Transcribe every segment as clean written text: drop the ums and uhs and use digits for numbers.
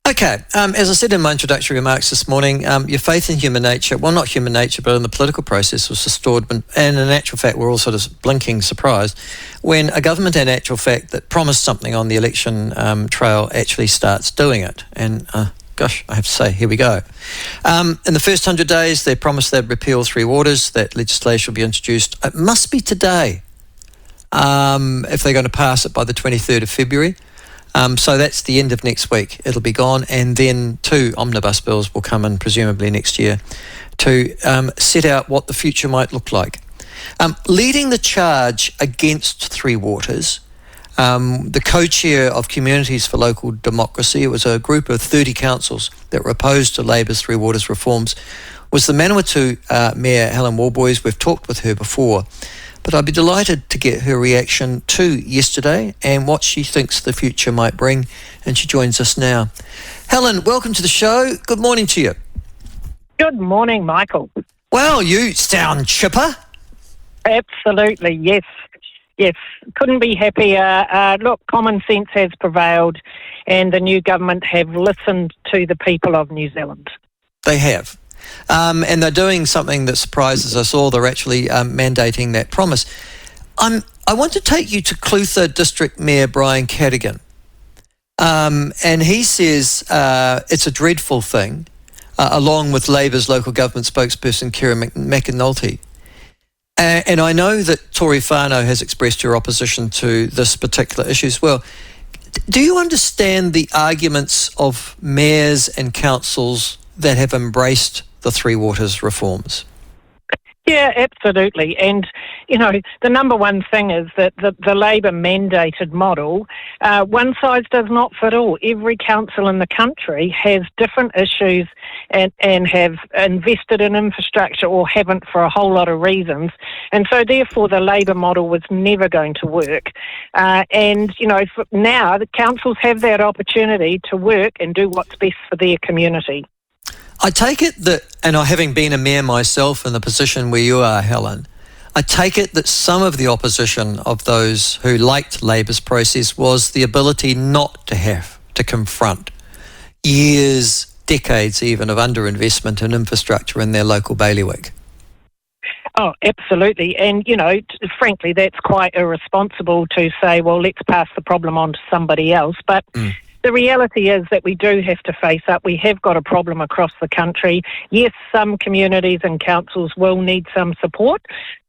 Okay, as I said in my introductory remarks this morning, your faith in human nature, well, not human nature, but in the political process was restored. And in actual fact, we're all sort of blinking surprised when a government, in actual fact, that promised something on the election trail actually starts doing it. And gosh, I have to say, here we go. In the first 100 days, they promised they'd repeal Three Waters, that legislation will be introduced. It must be today, if they're going to pass it by the 23rd of February. So that's the end of next week. It'll be gone, and then 2 omnibus bills will come in presumably next year to set out what the future might look like. Leading the charge against Three Waters, the co-chair of Communities for Local Democracy, it was a group of 30 councils that were opposed to Labour's Three Waters reforms, was the Manawatū Mayor Helen Worboys. We've talked with her before, but I'd be delighted to get her reaction to yesterday and what she thinks the future might bring, and she joins us now. Helen, welcome to the show. Good morning to you. Good morning, Michael. Well, you sound chipper. Absolutely, yes. Yes, couldn't be happier. Look, common sense has prevailed and the new government have listened to the people of New Zealand. They have. And they're doing something that surprises us all. They're actually mandating that promise. I want to take you to Clutha District Mayor Brian Cadogan. And he says it's a dreadful thing, along with Labour's local government spokesperson, Kira McAnulty. And I know that Tory whānau has expressed your opposition to this particular issue as well. Do you understand the arguments of mayors and councils that have embraced the Three Waters reforms? Yeah, absolutely. And, you know, the number one thing is that the Labour mandated model, one size does not fit all. Every council in the country has different issues and have invested in infrastructure or haven't for a whole lot of reasons. And so therefore the Labour model was never going to work. And, you know, now the councils have that opportunity to work and do what's best for their community. I take it that, and having been a mayor myself in the position where you are, Helen, I take it that some of the opposition of those who liked Labour's process was the ability not to have to confront years, decades even, of underinvestment in infrastructure in their local bailiwick. Oh, absolutely. And, you know, frankly, that's quite irresponsible to say, well, let's pass the problem on to somebody else. But the reality is that we do have to face up. We have got a problem across the country. Yes, some communities and councils will need some support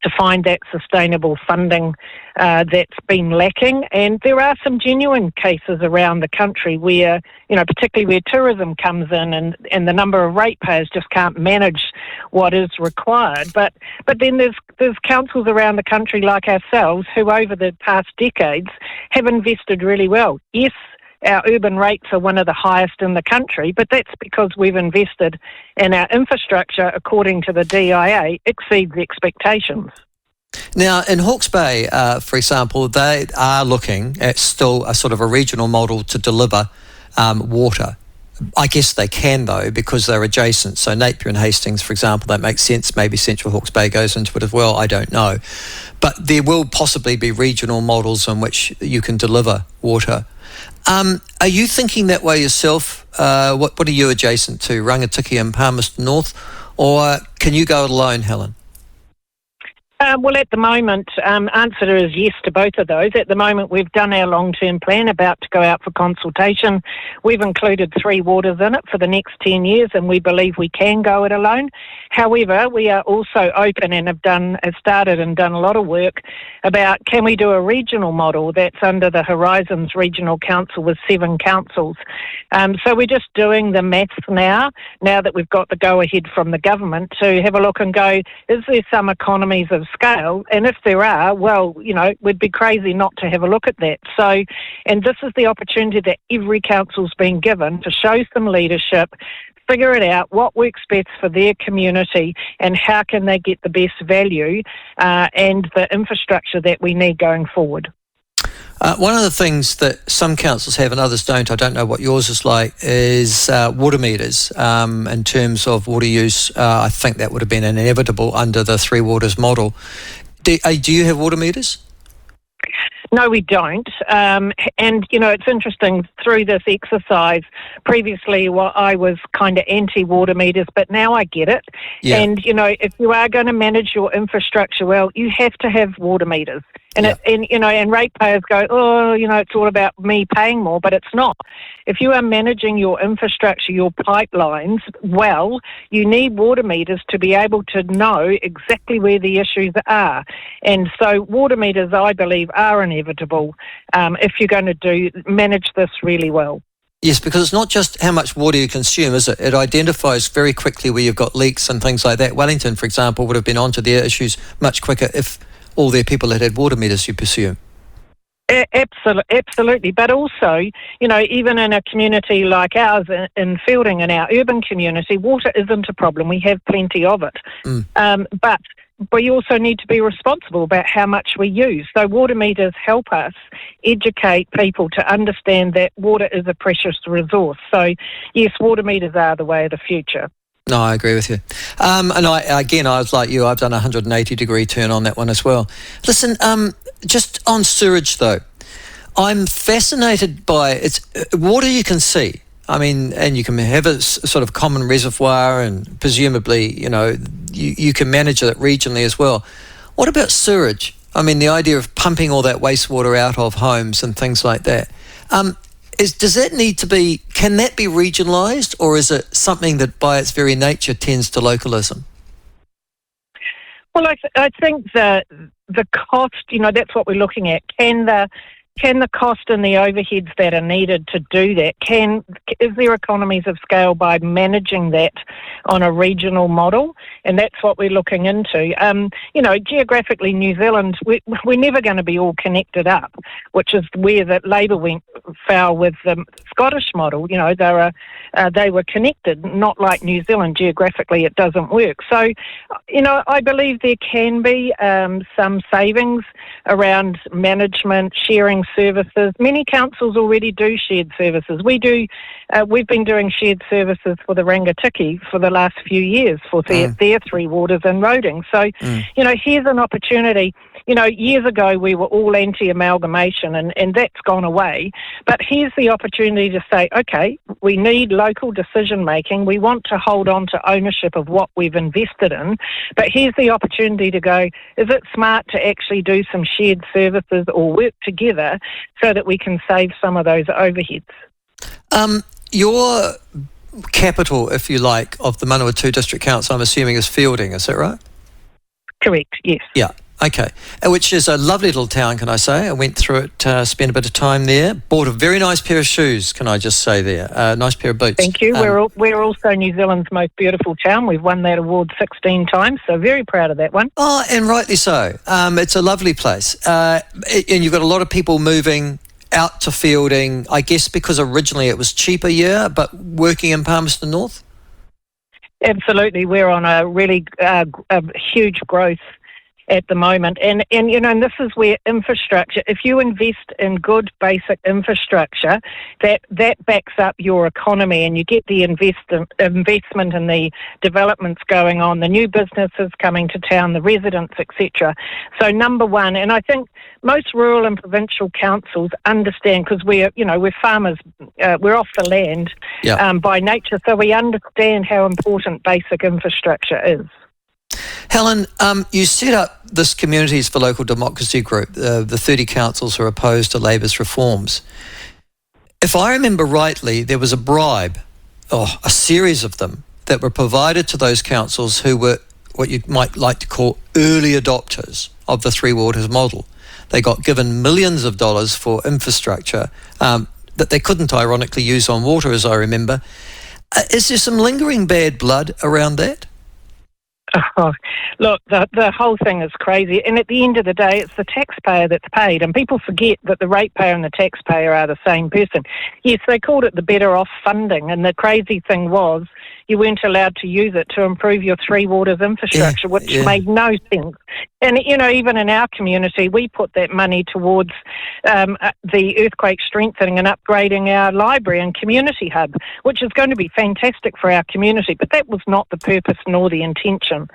to find that sustainable funding that's been lacking. And there are some genuine cases around the country where, you know, particularly where tourism comes in and the number of ratepayers just can't manage what is required. But then there's councils around the country like ourselves who over the past decades have invested really well. Yes, our urban rates are one of the highest in the country, but that's because we've invested in our infrastructure, according to the DIA, exceeds expectations. Now, in Hawke's Bay, for example, they are looking at still a sort of a regional model to deliver water. I guess they can, though, because they're adjacent. So Napier and Hastings, for example, that makes sense. Maybe Central Hawke's Bay goes into it as well. I don't know. But there will possibly be regional models in which you can deliver water. Are you thinking that way yourself? What are you adjacent to, Rangatiki and Palmerston North? Or can you go it alone, Helen? Well, at the moment, answer is yes to both of those. At the moment, we've done our long-term plan, about to go out for consultation. We've included Three Waters in it for the next 10 years, and we believe we can go it alone. However, we are also open and have started and done a lot of work about can we do a regional model that's under the Horizons Regional Council with 7 councils. So we're just doing the maths now that we've got the go-ahead from the government to have a look and go, is there some economies of scale? And if there are, well, you know, we'd be crazy not to have a look at that. So, and this is the opportunity that every council's been given to show some leadership, figure it out, what works best for their community and how can they get the best value and the infrastructure that we need going forward. One of the things that some councils have and others don't, I don't know what yours is like, is water meters. In terms of water use, I think that would have been inevitable under the Three Waters model. Do you have water meters? No, we don't. And, it's interesting, through this exercise, previously I was kind of anti-water meters, but now I get it. Yeah. And, if you are going to manage your infrastructure well, you have to have water meters. And, and ratepayers go, it's all about me paying more, but it's not. If you are managing your infrastructure, your pipelines well, you need water meters to be able to know exactly where the issues are. And so water meters, I believe, are inevitable if you're going to manage this really well. Yes, because it's not just how much water you consume, is it? It identifies very quickly where you've got leaks and things like that. Wellington, for example, would have been onto their issues much quicker if all their people had water meters, you presume. Absolutely. But also, even in a community like ours in Feilding, in our urban community, water isn't a problem. We have plenty of it. But we also need to be responsible about how much we use. So water meters help us educate people to understand that water is a precious resource. So, yes, water meters are the way of the future. No, I agree with you. And I was like you, I've done a 180-degree turn on that one as well. Listen, just on sewerage, though, I'm fascinated by it's water you can see. I mean, and you can have a sort of common reservoir and presumably, you can manage it regionally as well. What about sewerage? I mean, the idea of pumping all that wastewater out of homes and things like that. Does that need to be, can that be regionalised, or is it something that by its very nature tends to localism? Well, I think the cost, that's what we're looking at. Can the cost and the overheads that are needed to do that, is there economies of scale by managing that on a regional model? And that's what we're looking into. Geographically, New Zealand, we're never going to be all connected up, which is where that Labour went foul with the Scottish model. They were connected, not like New Zealand. Geographically, it doesn't work. So, I believe there can be some savings around management, sharing services. Many councils already do shared services. We've been doing shared services for the Rangatiki for the last few years for their three waters and roading. So, here's an opportunity. Years ago we were all anti-amalgamation and that's gone away. But here's the opportunity to say, okay, we need local decision making. We want to hold on to ownership of what we've invested in. But here's the opportunity to go, is it smart to actually do some shared services or work together so that we can save some of those overheads? Your capital, if you like, of the Manawatū District Council, I'm assuming, is Feilding, is that right? Correct, yes. Yeah. Okay, which is a lovely little town, can I say? I went through it, spent a bit of time there, bought a very nice pair of shoes, can I just say there, a nice pair of boots. Thank you. We're also New Zealand's most beautiful town. We've won that award 16 times, so very proud of that one. Oh, and rightly so. It's a lovely place. And you've got a lot of people moving out to Feilding, I guess because originally it was cheaper, but working in Palmerston North? Absolutely. We're on a really a huge growth at the moment. And this is where infrastructure, if you invest in good basic infrastructure, that backs up your economy and you get the investment and the developments going on, the new businesses coming to town, the residents, etc. So number one, and I think most rural and provincial councils understand, because we're farmers, we're off the land by nature, so we understand how important basic infrastructure is. Helen, you set up this Communities for Local Democracy group, the 30 councils who are opposed to Labour's reforms. If I remember rightly, there was a bribe, a series of them, that were provided to those councils who were what you might like to call early adopters of the Three Waters model. They got given millions of dollars for infrastructure that they couldn't ironically use on water, as I remember. Is there some lingering bad blood around that? Oh, look, the whole thing is crazy. And at the end of the day, it's the taxpayer that's paid. And people forget that the ratepayer and the taxpayer are the same person. Yes, they called it the better off funding. And the crazy thing was you weren't allowed to use it to improve your Three Waters infrastructure, which made no sense. And, even in our community, we put that money towards the earthquake strengthening and upgrading our library and community hub, which is going to be fantastic for our community. But that was not the purpose nor the intention.